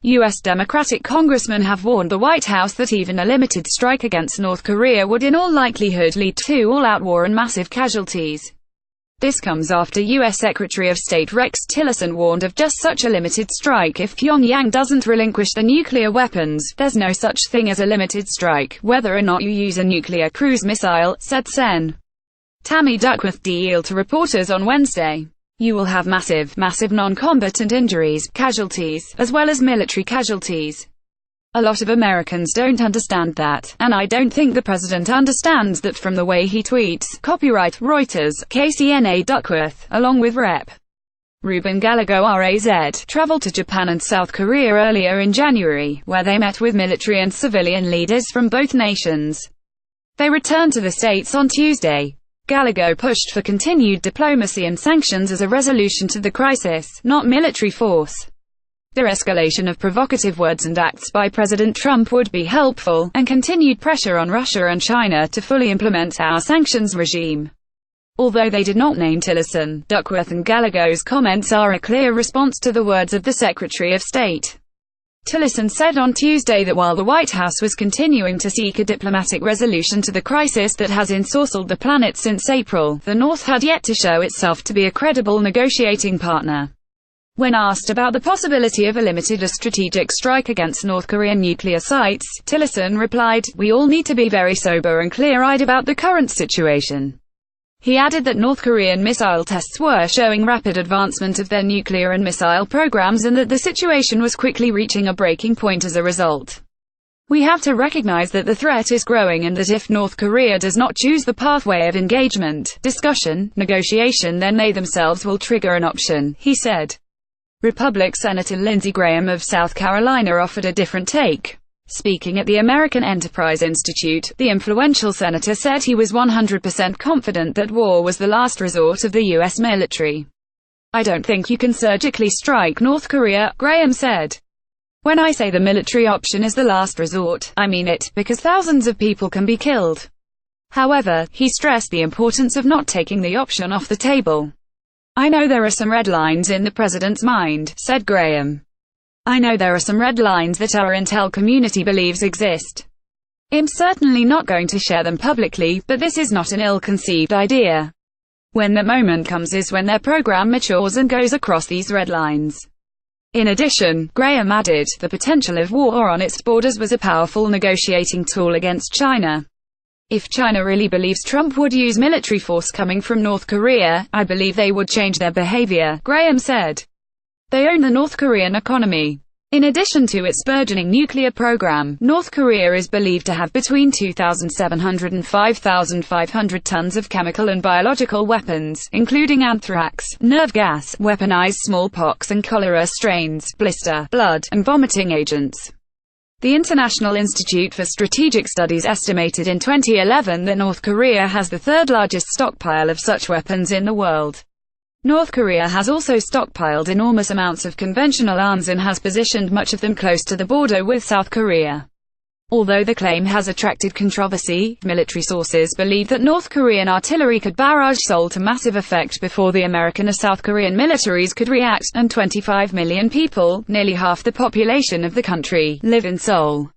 U.S. Democratic congressmen have warned the White House that even a limited strike against North Korea would in all likelihood lead to all-out war and massive casualties. This comes after U.S. Secretary of State Rex Tillerson warned of just such a limited strike if Pyongyang doesn't relinquish the nuclear weapons. There's no such thing as a limited strike, whether or not you use a nuclear cruise missile, said Sen. Tammy Duckworth to reporters on Wednesday. You will have massive non-combatant injuries, casualties, as well as military casualties. A lot of Americans don't understand that, and I don't think the president understands that from the way he tweets. Copyright Reuters, KCNA Duckworth, along with Rep. Ruben Gallego RAZ, traveled to Japan and South Korea earlier in January, where they met with military and civilian leaders from both nations. They returned to the States on Tuesday. Gallego pushed for continued diplomacy and sanctions as a resolution to the crisis, not military force. De-escalation of provocative words and acts by President Trump would be helpful, and continued pressure on Russia and China to fully implement our sanctions regime. Although they did not name Tillerson, Duckworth and Gallago's comments are a clear response to the words of the Secretary of State. Tillerson said on Tuesday that while the White House was continuing to seek a diplomatic resolution to the crisis that has ensorcelled the planet since April, the North had yet to show itself to be a credible negotiating partner. When asked about the possibility of a limited or strategic strike against North Korean nuclear sites, Tillerson replied, "We all need to be very sober and clear-eyed about the current situation." He added that North Korean missile tests were showing rapid advancement of their nuclear and missile programs and that the situation was quickly reaching a breaking point as a result. "We have to recognize that the threat is growing and that if North Korea does not choose the pathway of engagement, discussion, negotiation, then they themselves will trigger an option," he said. Republican Senator Lindsey Graham of South Carolina offered a different take. Speaking at the American Enterprise Institute, the influential senator said he was 100% confident that war was the last resort of the U.S. military. "I don't think you can surgically strike North Korea," Graham said. "When I say the military option is the last resort, I mean it, because thousands of people can be killed." However, he stressed the importance of not taking the option off the table. "I know there are some red lines in the president's mind," said Graham. "I know there are some red lines that our intel community believes exist. I'm certainly not going to share them publicly, but this is not an ill-conceived idea. When the moment comes is when their program matures and goes across these red lines." In addition, Graham added, the potential of war on its borders was a powerful negotiating tool against China. "If China really believes Trump would use military force coming from North Korea, I believe they would change their behavior," Graham said. "They own the North Korean economy. In addition to its burgeoning nuclear program, North Korea is believed to have between 2,700 and 5,500 tons of chemical and biological weapons, including anthrax, nerve gas, weaponized smallpox and cholera strains, blister, blood, and vomiting agents." The International Institute for Strategic Studies estimated in 2011 that North Korea has the third largest stockpile of such weapons in the world. North Korea has also stockpiled enormous amounts of conventional arms and has positioned much of them close to the border with South Korea. Although the claim has attracted controversy, military sources believe that North Korean artillery could barrage Seoul to massive effect before the American or South Korean militaries could react, and 25 million people, nearly half the population of the country, live in Seoul.